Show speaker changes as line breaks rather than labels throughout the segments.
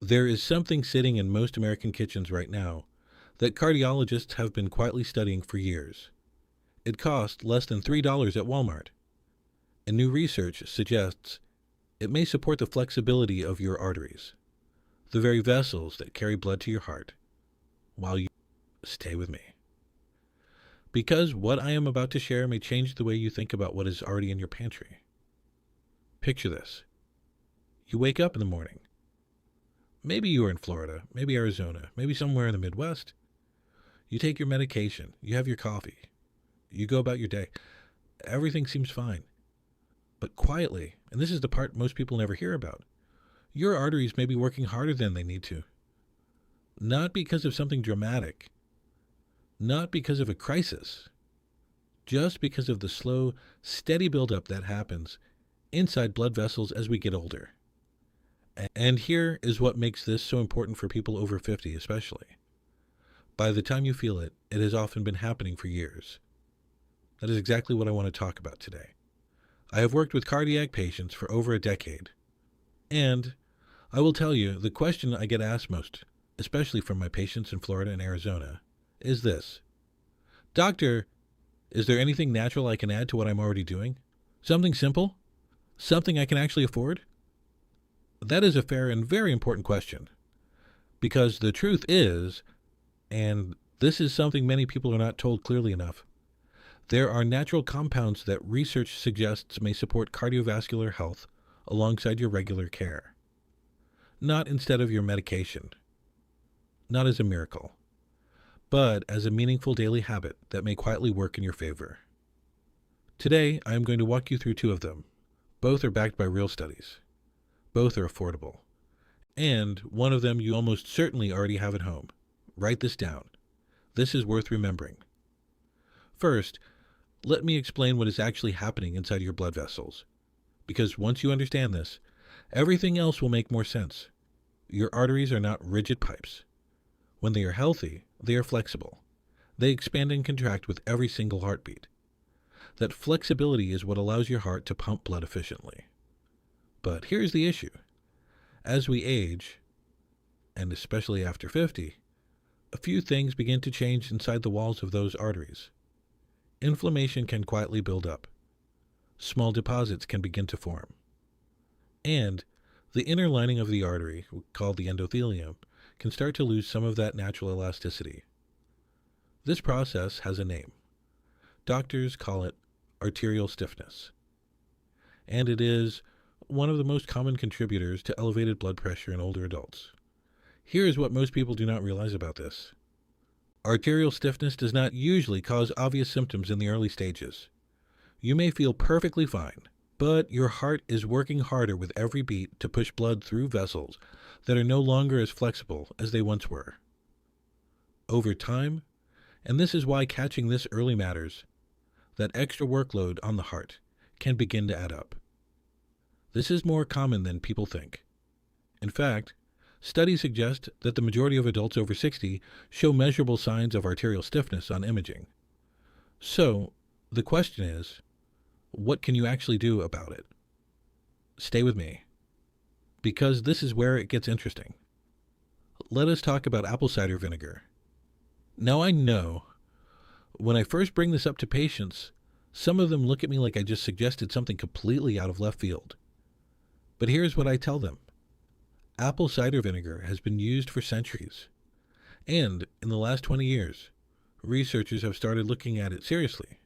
There is something sitting in most American kitchens right now that cardiologists have been quietly studying for years. It costs less than $3 at Walmart, and new research suggests it may support the flexibility of your arteries, the very vessels that carry blood to your heart, while you stay with me. Because what I am about to share may change the way you think about what is already in your pantry. Picture this. You wake up in the morning. Maybe you are in Florida, maybe Arizona, maybe somewhere in the Midwest. You take your medication, you have your coffee, you go about your day. Everything seems fine. But quietly, and this is the part most people never hear about, your arteries may be working harder than they need to. Not because of something dramatic, not because of a crisis, just because of the slow, steady buildup that happens inside blood vessels as we get older. And here is what makes this so important for people over 50 especially. By the time you feel it, it has often been happening for years. That is exactly what I want to talk about today. I have worked with cardiac patients for over a decade, and I will tell you the question I get asked most, especially from my patients in Florida and Arizona, is this. Doctor, is there anything natural I can add to what I'm already doing? Something simple? Something I can actually afford? That is a fair and very important question, because the truth is, and this is something many people are not told clearly enough, there are natural compounds that research suggests may support cardiovascular health alongside your regular care. Not instead of your medication. Not as a miracle, but as a meaningful daily habit that may quietly work in your favor. Today, I am going to walk you through two of them. Both are backed by real studies. Both are affordable. And one of them you almost certainly already have at home. Write this down. This is worth remembering. First, let me explain what is actually happening inside your blood vessels. Because once you understand this, everything else will make more sense. Your arteries are not rigid pipes. When they are healthy, they are flexible. They expand and contract with every single heartbeat. That flexibility is what allows your heart to pump blood efficiently. But here's the issue. As we age, and especially after 50, a few things begin to change inside the walls of those arteries. Inflammation can quietly build up. Small deposits can begin to form. And the inner lining of the artery, called the endothelium, can start to lose some of that natural elasticity. This process has a name. Doctors call it arterial stiffness. And it is one of the most common contributors to elevated blood pressure in older adults. Here is what most people do not realize about this. Arterial stiffness does not usually cause obvious symptoms in the early stages. You may feel perfectly fine, but your heart is working harder with every beat to push blood through vessels that are no longer as flexible as they once were. Over time, and this is why catching this early matters, that extra workload on the heart can begin to add up. This is more common than people think. In fact, studies suggest that the majority of adults over 60 show measurable signs of arterial stiffness on imaging. So, the question is, what can you actually do about it? Stay with me, because this is where it gets interesting. Let us talk about apple cider vinegar. Now I know, when I first bring this up to patients, some of them look at me like I just suggested something completely out of left field. But here's what I tell them. Apple cider vinegar has been used for centuries. And in the last 20 years, researchers have started looking at it seriously.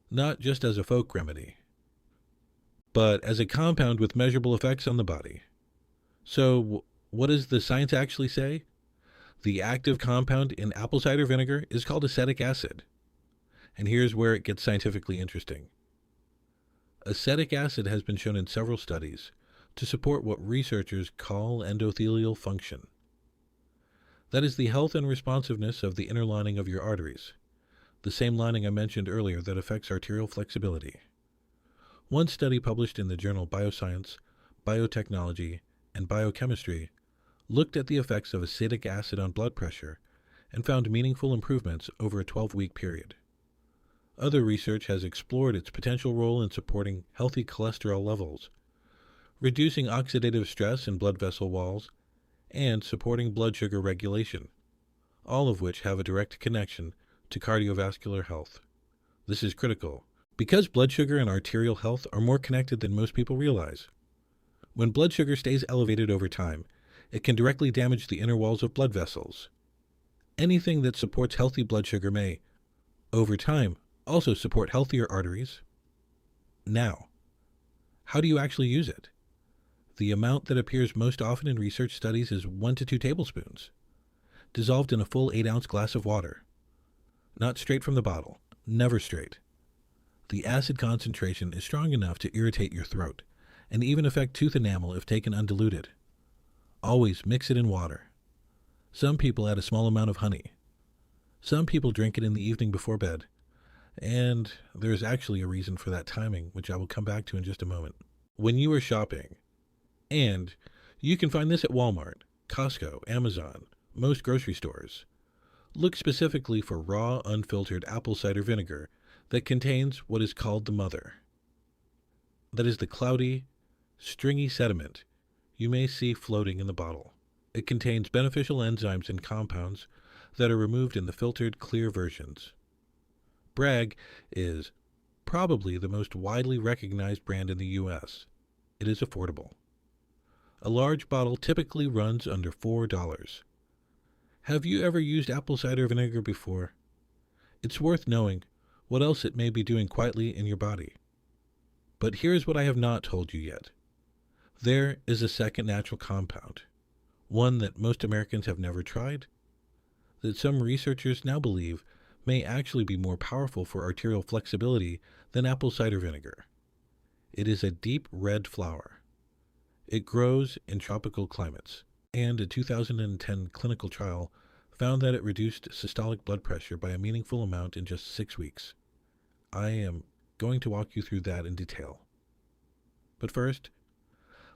Not just as a folk remedy, but as a compound with measurable effects on the body. So, what does the science actually say? The active compound in apple cider vinegar is called acetic acid. And here's where it gets scientifically interesting. Acetic acid has been shown in several studies to support what researchers call endothelial function. That is the health and responsiveness of the inner lining of your arteries, the same lining I mentioned earlier that affects arterial flexibility. One study published in the journal Bioscience, Biotechnology, and Biochemistry looked at the effects of acetic acid on blood pressure and found meaningful improvements over a 12-week period. Other research has explored its potential role in supporting healthy cholesterol levels, reducing oxidative stress in blood vessel walls, and supporting blood sugar regulation, all of which have a direct connection to cardiovascular health. This is critical because blood sugar and arterial health are more connected than most people realize. When blood sugar stays elevated over time, it can directly damage the inner walls of blood vessels. Anything that supports healthy blood sugar may, over time, also support healthier arteries. Now, how do you actually use it? The amount that appears most often in research studies is 1 to 2 tablespoons, dissolved in a full 8-ounce glass of water. Not straight from the bottle, never straight. The acid concentration is strong enough to irritate your throat and even affect tooth enamel if taken undiluted. Always mix it in water. Some people add a small amount of honey. Some people drink it in the evening before bed. And there is actually a reason for that timing, which I will come back to in just a moment. When you are shopping, and you can find this at Walmart, Costco, Amazon, most grocery stores, look specifically for raw, unfiltered apple cider vinegar that contains what is called the mother. That is the cloudy, stringy sediment you may see floating in the bottle. It contains beneficial enzymes and compounds that are removed in the filtered, clear versions. Bragg is probably the most widely recognized brand in the U.S. It is affordable. A large bottle typically runs under $4. Have you ever used apple cider vinegar before? It's worth knowing what else it may be doing quietly in your body. But here's what I have not told you yet. There is a second natural compound, one that most Americans have never tried, that some researchers now believe may actually be more powerful for arterial flexibility than apple cider vinegar. It is a deep red flower. It grows in tropical climates, and a 2010 clinical trial found that it reduced systolic blood pressure by a meaningful amount in just 6 weeks. I am going to walk you through that in detail. But first,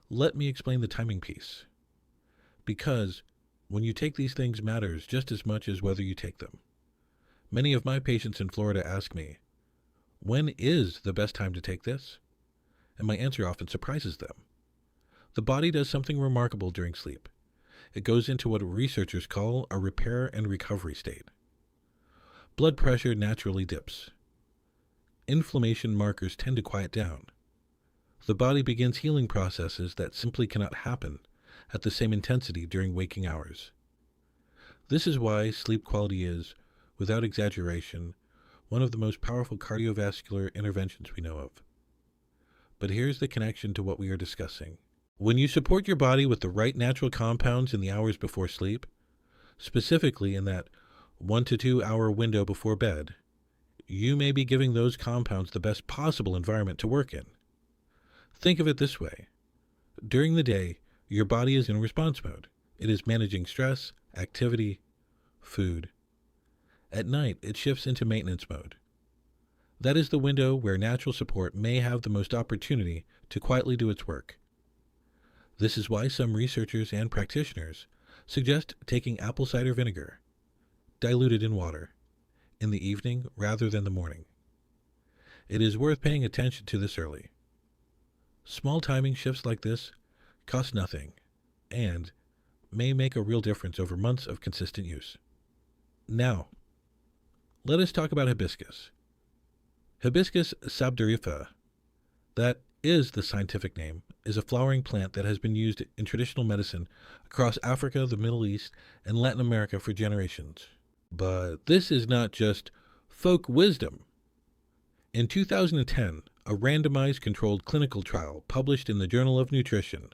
let me explain the timing piece. Because when you take these things matters just as much as whether you take them. Many of my patients in Florida ask me, when is the best time to take this? And my answer often surprises them. The body does something remarkable during sleep. It goes into what researchers call a repair and recovery state. Blood pressure naturally dips. Inflammation markers tend to quiet down. The body begins healing processes that simply cannot happen at the same intensity during waking hours. This is why sleep quality is, without exaggeration, one of the most powerful cardiovascular interventions we know of. But here's the connection to what we are discussing. When you support your body with the right natural compounds in the hours before sleep, specifically in that 1 to 2 hour window before bed, you may be giving those compounds the best possible environment to work in. Think of it this way. During the day, your body is in response mode. It is managing stress, activity, food. At night, it shifts into maintenance mode. That is the window where natural support may have the most opportunity to quietly do its work. This is why some researchers and practitioners suggest taking apple cider vinegar, diluted in water, in the evening rather than the morning. It is worth paying attention to this early. Small timing shifts like this cost nothing and may make a real difference over months of consistent use. Now, let us talk about hibiscus. Hibiscus sabdariffa, that is the scientific name, is a flowering plant that has been used in traditional medicine across Africa, the Middle East, and Latin America for generations. But this is not just folk wisdom. In 2010, a randomized controlled clinical trial published in the Journal of Nutrition,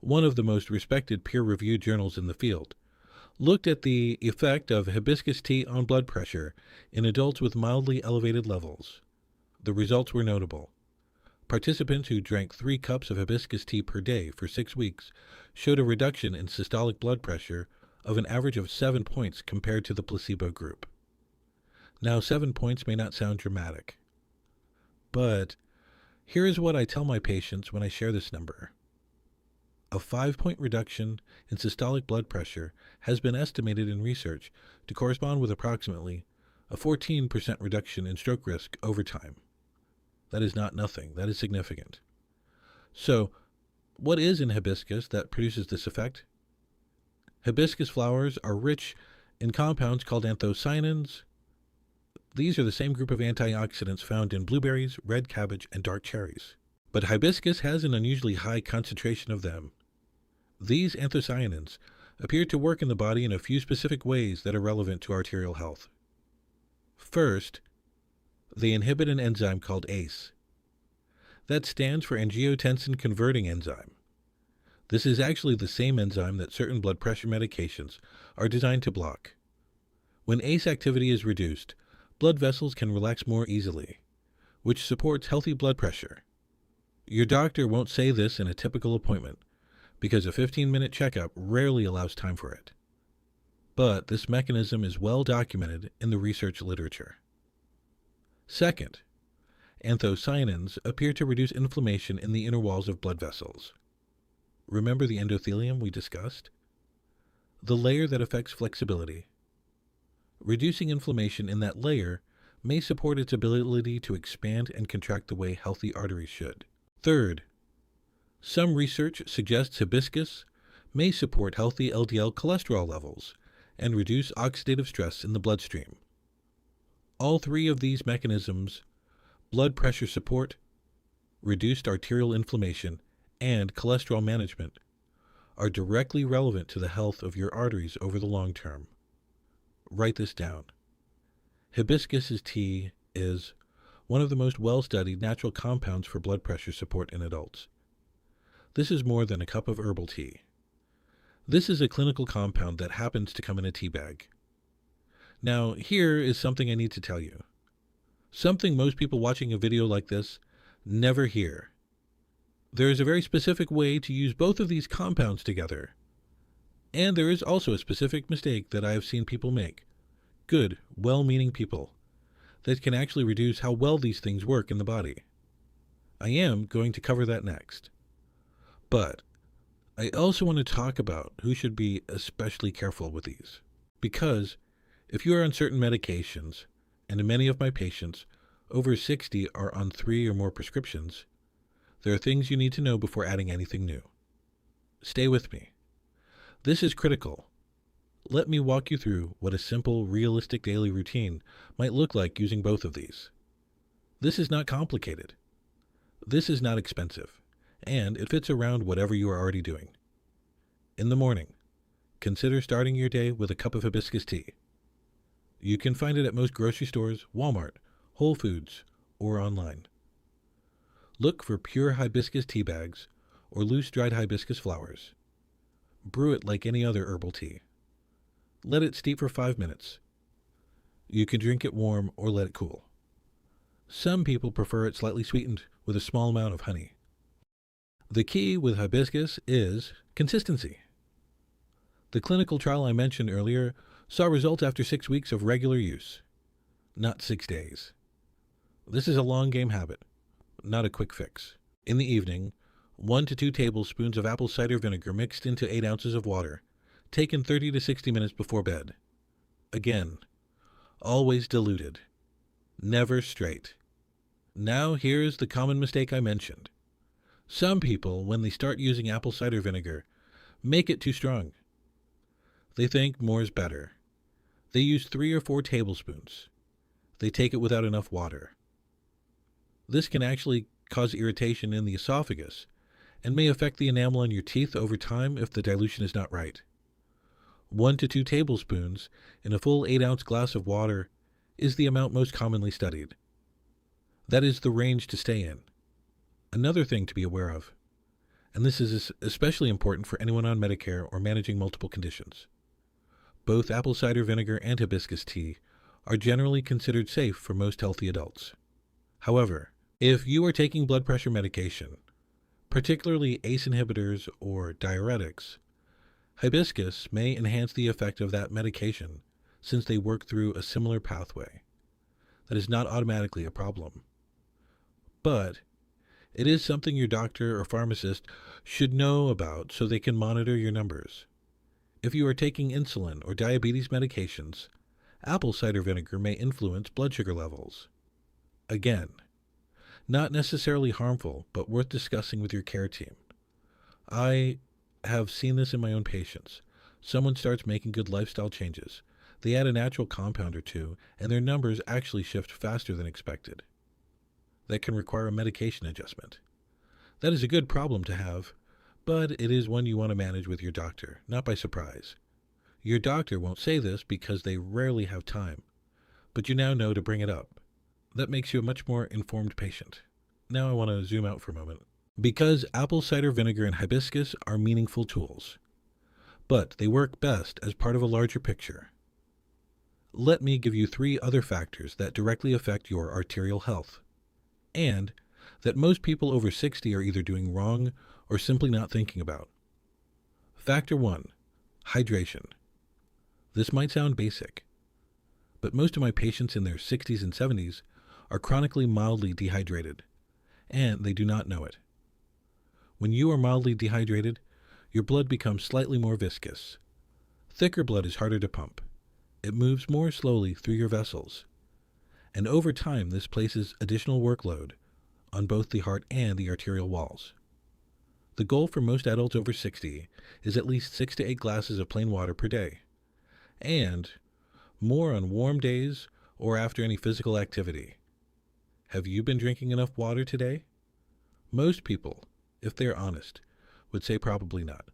one of the most respected peer-reviewed journals in the field, looked at the effect of hibiscus tea on blood pressure in adults with mildly elevated levels. The results were notable. Participants who drank 3 cups of hibiscus tea per day for 6 weeks showed a reduction in systolic blood pressure of an average of 7 points compared to the placebo group. Now, 7 points may not sound dramatic, but here is what I tell my patients when I share this number. A 5-point reduction in systolic blood pressure has been estimated in research to correspond with approximately a 14% reduction in stroke risk over time. That is not nothing. That is significant. So, what is in hibiscus that produces this effect? Hibiscus flowers are rich in compounds called anthocyanins. These are the same group of antioxidants found in blueberries, red cabbage, and dark cherries. But hibiscus has an unusually high concentration of them. These anthocyanins appear to work in the body in a few specific ways that are relevant to arterial health. First, they inhibit an enzyme called ACE. That stands for angiotensin converting enzyme. This is actually the same enzyme that certain blood pressure medications are designed to block. When ACE activity is reduced, blood vessels can relax more easily, which supports healthy blood pressure. Your doctor won't say this in a typical appointment, because a 15-minute checkup rarely allows time for it. But this mechanism is well documented in the research literature. Second, anthocyanins appear to reduce inflammation in the inner walls of blood vessels. Remember the endothelium we discussed? The layer that affects flexibility. Reducing inflammation in that layer may support its ability to expand and contract the way healthy arteries should. Third, some research suggests hibiscus may support healthy LDL cholesterol levels and reduce oxidative stress in the bloodstream. All three of these mechanisms, blood pressure support, reduced arterial inflammation, and cholesterol management, are directly relevant to the health of your arteries over the long term. Write this down. Hibiscus tea is one of the most well-studied natural compounds for blood pressure support in adults. This is more than a cup of herbal tea. This is a clinical compound that happens to come in a tea bag. Now, here is something I need to tell you. Something most people watching a video like this never hear. There is a very specific way to use both of these compounds together. And there is also a specific mistake that I have seen people make. Good, well-meaning people that can actually reduce how well these things work in the body. I am going to cover that next. But I also want to talk about who should be especially careful with these. Because if you are on certain medications, and many of my patients, over 60, are on 3 or more prescriptions, there are things you need to know before adding anything new. Stay with me. This is critical. Let me walk you through what a simple, realistic daily routine might look like using both of these. This is not complicated. This is not expensive, and it fits around whatever you are already doing. In the morning, consider starting your day with a cup of hibiscus tea. You can find it at most grocery stores, Walmart, Whole Foods, or online. Look for pure hibiscus tea bags or loose dried hibiscus flowers. Brew it like any other herbal tea. Let it steep for 5 minutes. You can drink it warm or let it cool. Some people prefer it slightly sweetened with a small amount of honey. The key with hibiscus is consistency. The clinical trial I mentioned earlier saw results after 6 weeks of regular use, not 6 days. This is a long game habit, not a quick fix. In the evening, 1 to 2 tablespoons of apple cider vinegar mixed into 8 ounces of water, taken 30 to 60 minutes before bed. Again, always diluted, never straight. Now here's the common mistake I mentioned. Some people, when they start using apple cider vinegar, make it too strong. They think more is better. They use 3 or 4 tablespoons. They take it without enough water. This can actually cause irritation in the esophagus and may affect the enamel on your teeth over time if the dilution is not right. 1 to 2 tablespoons in a full 8-ounce glass of water is the amount most commonly studied. That is the range to stay in. Another thing to be aware of, and this is especially important for anyone on Medicare or managing multiple conditions. Both apple cider vinegar and hibiscus tea are generally considered safe for most healthy adults. However, if you are taking blood pressure medication, particularly ACE inhibitors or diuretics, hibiscus may enhance the effect of that medication since they work through a similar pathway. That is not automatically a problem. But it is something your doctor or pharmacist should know about so they can monitor your numbers. If you are taking insulin or diabetes medications, apple cider vinegar may influence blood sugar levels. Again, not necessarily harmful, but worth discussing with your care team. I have seen this in my own patients. Someone starts making good lifestyle changes. They add a natural compound or two, and their numbers actually shift faster than expected. That can require a medication adjustment. That is a good problem to have, but it is one you want to manage with your doctor, not by surprise. Your doctor won't say this because they rarely have time, but you now know to bring it up. That makes you a much more informed patient. Now I want to zoom out for a moment. Because apple cider vinegar and hibiscus are meaningful tools, but they work best as part of a larger picture. Let me give you 3 other factors that directly affect your arterial health, and that most people over 60 are either doing wrong or simply not thinking about. Factor 1. Hydration. This might sound basic, but most of my patients in their 60s and 70s are chronically mildly dehydrated, and they do not know it. When you are mildly dehydrated, your blood becomes slightly more viscous. Thicker blood is harder to pump. It moves more slowly through your vessels, and over time this places additional workload on both the heart and the arterial walls. The goal for most adults over 60 is at least 6 to 8 glasses of plain water per day, and more on warm days or after any physical activity. Have you been drinking enough water today? Most people, if they are honest, would say probably not.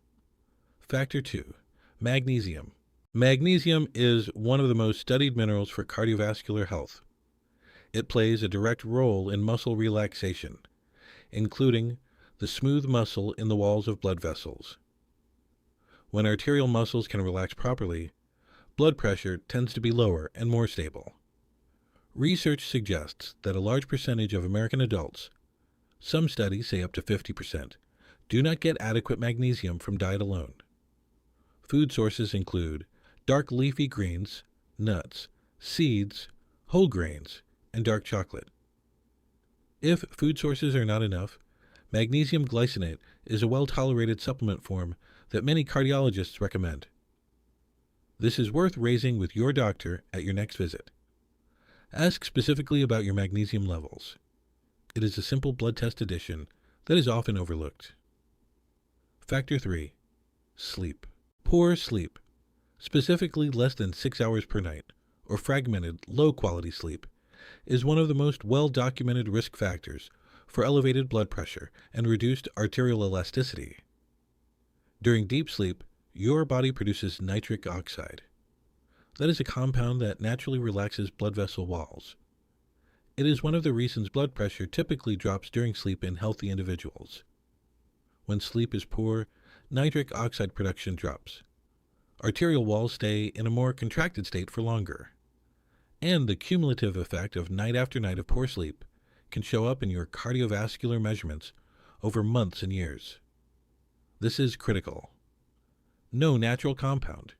Factor 2. Magnesium. Magnesium is one of the most studied minerals for cardiovascular health. It plays a direct role in muscle relaxation, including the smooth muscle in the walls of blood vessels. When arterial muscles can relax properly, blood pressure tends to be lower and more stable. Research suggests that a large percentage of American adults, some studies say up to 50%, do not get adequate magnesium from diet alone. Food sources include dark leafy greens, nuts, seeds, whole grains, and dark chocolate. If food sources are not enough, magnesium glycinate is a well-tolerated supplement form that many cardiologists recommend. This is worth raising with your doctor at your next visit. Ask specifically about your magnesium levels. It is a simple blood test addition that is often overlooked. Factor 3. Sleep. Poor sleep, specifically less than 6 hours per night, or fragmented, low-quality sleep, is one of the most well-documented risk factors for elevated blood pressure and reduced arterial elasticity. During deep sleep, your body produces nitric oxide. That is a compound that naturally relaxes blood vessel walls. It is one of the reasons blood pressure typically drops during sleep in healthy individuals. When sleep is poor, nitric oxide production drops. Arterial walls stay in a more contracted state for longer. And the cumulative effect of night after night of poor sleep can show up in your cardiovascular measurements over months and years. This is critical. No natural compound,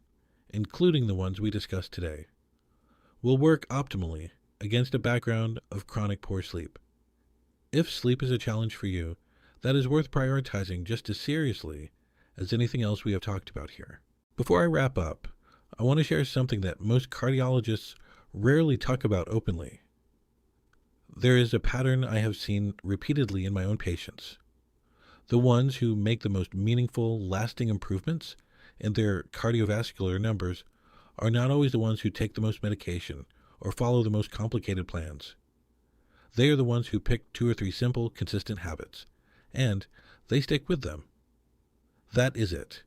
including the ones we discussed today, will work optimally against a background of chronic poor sleep. If sleep is a challenge for you, that is worth prioritizing just as seriously as anything else we have talked about here. Before I wrap up, I want to share something that most cardiologists rarely talk about openly. There is a pattern I have seen repeatedly in my own patients. The ones who make the most meaningful, lasting improvements in their cardiovascular numbers are not always the ones who take the most medication or follow the most complicated plans. They are the ones who pick 2 or 3 simple, consistent habits, and they stick with them. That is it.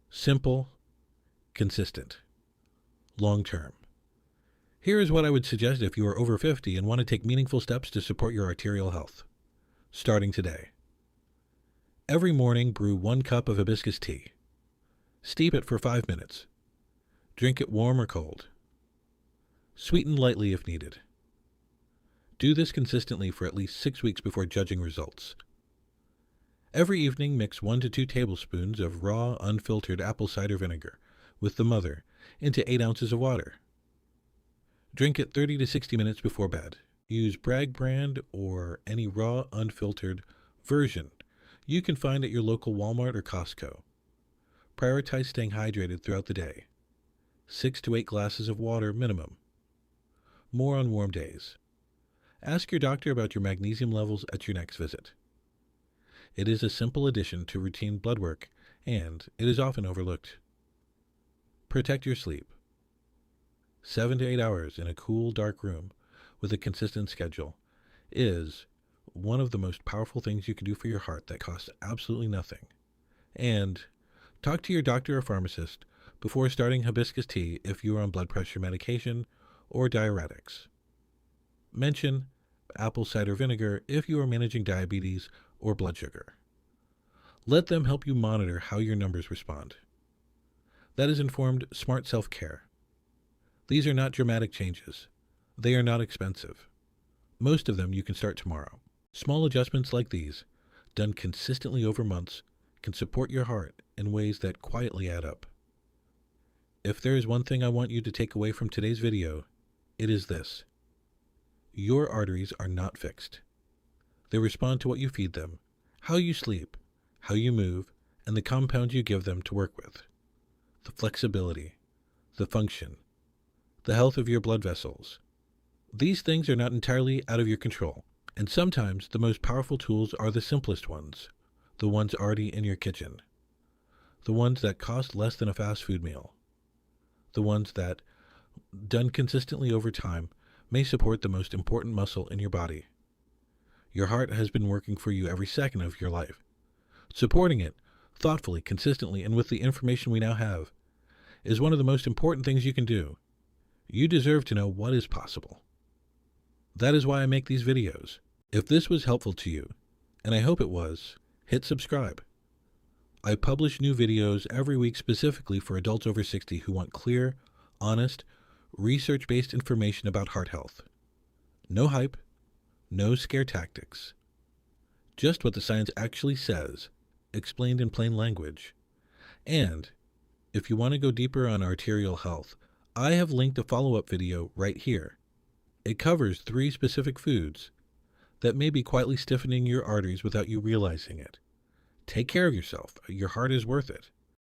Simple, consistent, long-term. Here is what I would suggest if you are over 50 and want to take meaningful steps to support your arterial health. Starting today. Every morning, brew 1 cup of hibiscus tea. Steep it for 5 minutes. Drink it warm or cold. Sweeten lightly if needed. Do this consistently for at least 6 weeks before judging results. Every evening, mix 1 to 2 tablespoons of raw, unfiltered apple cider vinegar with the mother into 8 ounces of water. Drink it 30 to 60 minutes before bed. Use Bragg brand or any raw, unfiltered version you can find at your local Walmart or Costco. Prioritize staying hydrated throughout the day. 6 to 8 glasses of water minimum. More on warm days. Ask your doctor about your magnesium levels at your next visit. It is a simple addition to routine blood work, and it is often overlooked. Protect your sleep. 7 to 8 hours in a cool, dark room with a consistent schedule is one of the most powerful things you can do for your heart that costs absolutely nothing. And talk to your doctor or pharmacist before starting hibiscus tea if you are on blood pressure medication or diuretics. Mention apple cider vinegar if you are managing diabetes or blood sugar. Let them help you monitor how your numbers respond. That is informed, smart self-care. These are not dramatic changes. They are not expensive. Most of them you can start tomorrow. Small adjustments like these, done consistently over months, can support your heart in ways that quietly add up. If there is one thing I want you to take away from today's video, it is this. Your arteries are not fixed. They respond to what you feed them, how you sleep, how you move, and the compounds you give them to work with. The flexibility, the function, the health of your blood vessels. These things are not entirely out of your control, and sometimes the most powerful tools are the simplest ones, the ones already in your kitchen, the ones that cost less than a fast food meal, the ones that, done consistently over time, may support the most important muscle in your body. Your heart has been working for you every second of your life. Supporting it, thoughtfully, consistently, and with the information we now have, is one of the most important things you can do. You deserve to know what is possible. That is why I make these videos. If this was helpful to you, and I hope it was, hit subscribe. I publish new videos every week specifically for adults over 60 who want clear, honest, research-based information about heart health. No hype, no scare tactics. Just what the science actually says, explained in plain language. And if you want to go deeper on arterial health, I have linked a follow-up video right here. It covers 3 specific foods that may be quietly stiffening your arteries without you realizing it. Take care of yourself. Your heart is worth it.